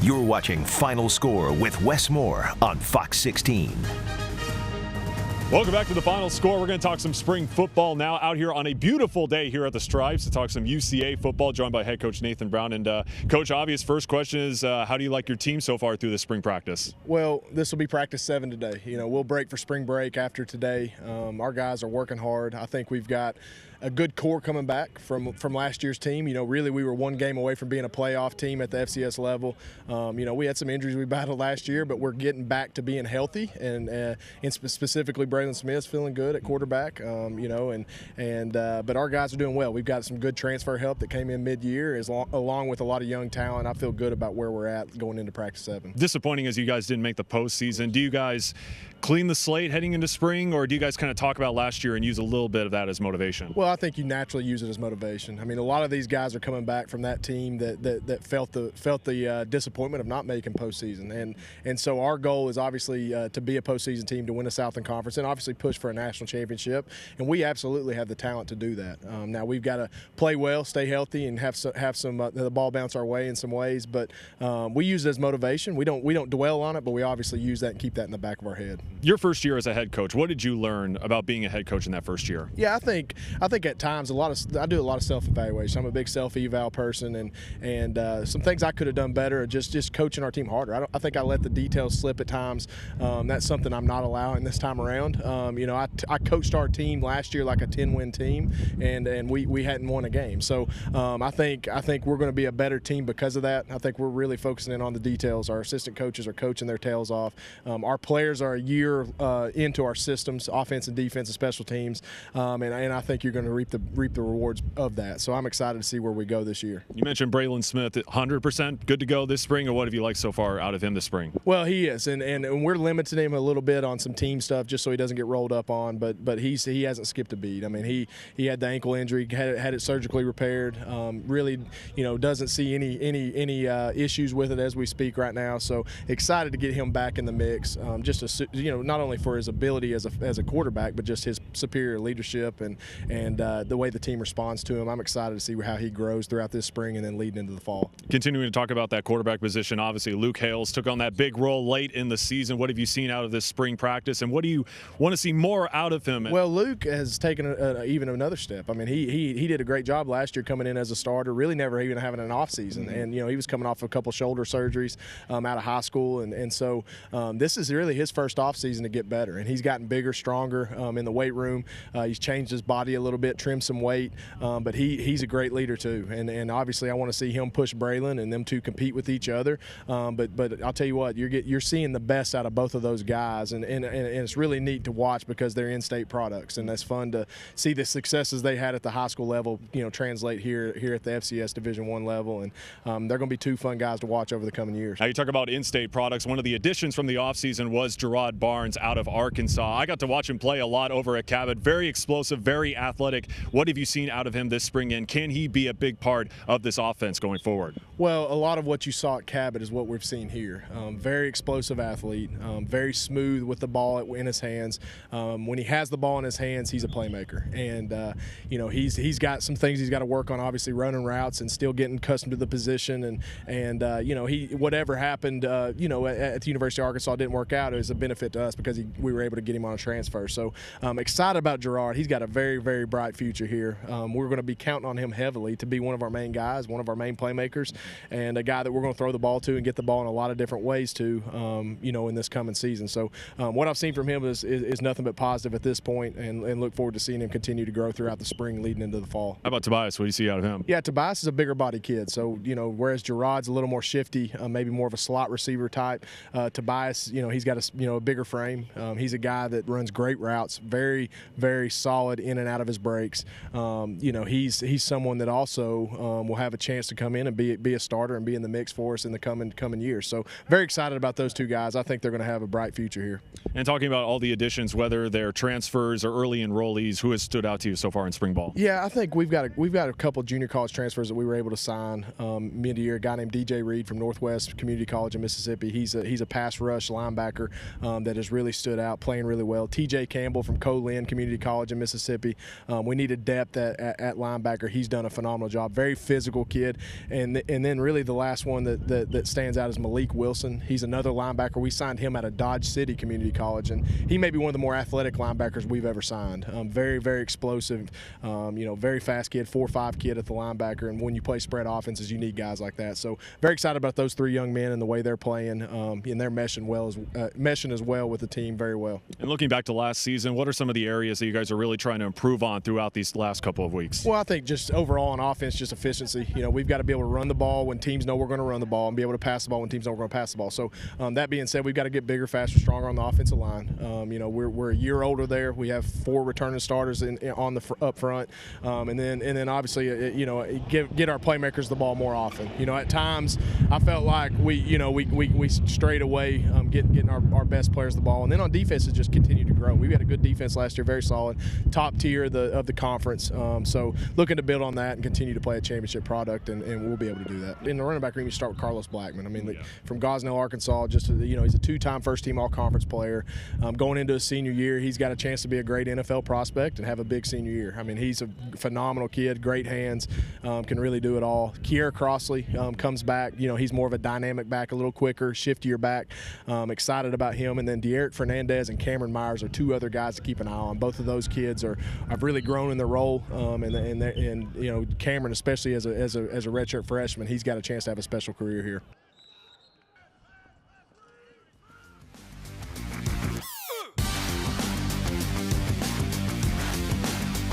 You're watching Final Score with Wes Moore on Fox 16. Welcome back to the Final Score. We're going to talk some spring football now out here on a beautiful day here at the Stripes to talk some UCA football, joined by head coach Nathan Brown. And Coach, obvious first question is, how do you like your team so far through the spring practice? Well, this will be practice 7 today. We'll break for spring break after today. Our guys are working hard. I think we've got a good core coming back from last year's team. Really, we were one game away from being a playoff team at the FCS level. We had some injuries we battled last year, but we're getting back to being healthy, and specifically Braylon Smith's feeling good at quarterback. But our guys are doing well. We've got some good transfer help that came in mid-year, along with a lot of young talent. I feel good about where we're at going into practice 7. Disappointing as you guys didn't make the postseason. Do you guys clean the slate heading into spring, or do you guys kind of talk about last year and use a little bit of that as motivation? Well, I think you naturally use it as motivation. A lot of these guys are coming back from that team that felt the disappointment of not making postseason, and so our goal is obviously to be a postseason team, to win a Southern Conference, and obviously push for a national championship. And we absolutely have the talent to do that. Now we've got to play well, stay healthy, and have some the ball bounce our way in some ways. But we use it as motivation. We don't dwell on it, but we obviously use that and keep that in the back of our head. Your first year as a head coach, what did you learn about being a head coach in that first year? Yeah, I think at times I do a lot of self-evaluation. I'm a big self-eval person, and some things I could have done better are just coaching our team harder. I think I let the details slip at times. That's something I'm not allowing this time around. I coached our team last year like a 10-win team, and we hadn't won a game. So I think we're going to be a better team because of that. I think we're really focusing in on the details. Our assistant coaches are coaching their tails off. Our players are a year into our systems, offense and defense and special teams, and I think you're going to reap the rewards of that. So I'm excited to see where we go this year. You mentioned Braylon Smith, 100% good to go this spring, or what have you liked so far out of him this spring? Well, he is, and we're limiting him a little bit on some team stuff just so he doesn't get rolled up on, but he hasn't skipped a beat. He had the ankle injury, had it surgically repaired. Really, doesn't see any issues with it as we speak right now. So excited to get him back in the mix. Not only for his ability as a quarterback, but just his superior leadership and the way the team responds to him. I'm excited to see how he grows throughout this spring and then leading into the fall. Continuing to talk about that quarterback position, obviously Luke Hales took on that big role late in the season. What have you seen out of this spring practice, and what do you want to see more out of him? Well, Luke has taken even another step. He did a great job last year coming in as a starter, really never even having an off season. And he was coming off a couple shoulder surgeries out of high school, and so this is really his first off season to get better, and he's gotten bigger, stronger in the weight room. He's changed his body a little bit, trimmed some weight, but he's a great leader too, and obviously I want to see him push Braylon and them two compete with each other. But I'll tell you what, you're seeing the best out of both of those guys, and it's really neat to watch because they're in-state products, and that's fun to see the successes they had at the high school level translate here at the FCS Division I level, and they're going to be two fun guys to watch over the coming years. Now you talk about in-state products. One of the additions from the offseason was Gerard Barnes out of Arkansas. I got to watch him play a lot over at Cabot. Very explosive, very athletic. What have you seen out of him this spring, and can he be a big part of this offense going forward? Well, a lot of what you saw at Cabot is what we've seen here. Very explosive athlete, very smooth with the ball in his hands. When he has the ball in his hands, he's a playmaker, and he's got some things he's got to work on. Obviously, running routes and still getting accustomed to the position, and whatever happened, at the University of Arkansas didn't work out. It was a benefit to us because we were able to get him on a transfer. So excited about Gerard. He's got a very, very bright future here. We're going to be counting on him heavily to be one of our main guys, one of our main playmakers, and a guy that we're going to throw the ball to and get the ball in a lot of different ways to, in this coming season. So what I've seen from him is nothing but positive at this point, and look forward to seeing him continue to grow throughout the spring leading into the fall. How about Tobias? What do you see out of him? Yeah, Tobias is a bigger body kid. So, whereas Gerard's a little more shifty, maybe more of a slot receiver type, Tobias, he's got a bigger frame. He's a guy that runs great routes, very, very solid in and out of his breaks. He's someone that also will have a chance to come in and be a starter and be in the mix for us in the coming years. So very excited about those two guys. I think they're going to have a bright future here. And talking about all the additions, whether they're transfers or early enrollees, who has stood out to you so far in spring ball? Yeah, I think we've got a couple junior college transfers that we were able to sign mid-year. A guy named DJ Reed from Northwest Community College in Mississippi. He's a pass rush linebacker that has really stood out, playing really well. TJ Campbell from Colin Community College in Mississippi. We needed depth at linebacker. He's done a phenomenal job. Very physical kid. And then really the last one that stands out is Malik Wilson. He's another linebacker. We signed him out of Dodge City Community College, and he may be one of the more athletic linebackers we've ever signed. Very, very explosive, very fast kid, 4.5 kid at the linebacker. And when you play spread offenses, you need guys like that. So very excited about those three young men and the way they're playing, and they're meshing as well with the team very well. And looking back to last season, what are some of the areas that you guys are really trying to improve on throughout these last couple of weeks? Well, I think just overall on offense, just efficiency. We've got to be able to run the ball when teams know we're going to run the ball, and be able to pass the ball when teams know we're going to pass the ball. So that being said, we've got to get bigger, faster, stronger on the offensive line. We're a year older there. We have 4 returning starters on the up front, and then obviously get our playmakers the ball more often. At times I felt like we strayed away getting our best players the ball, and then on defense it just continued to grow. We've had a good defense last year, very solid, top tier of the conference. So looking to build on that and continue to play a championship product, and we'll be able to do that. In the running back room, you start with Carlos Blackman. From Gosnell, Arkansas, he's a 2-time first-team All-Conference player. Going into his senior year, he's got a chance to be a great NFL prospect and have a big senior year. He's a phenomenal kid, great hands, can really do it all. Kier Crossley comes back. He's more of a dynamic back, a little quicker, shiftier back. Excited about him. And then De'Eric Fernandez and Cameron Myers are 2 other guys to keep an eye on. Both of those kids have really grown in their role, and Cameron, especially as a redshirt freshman, he's got a chance to have a special career here.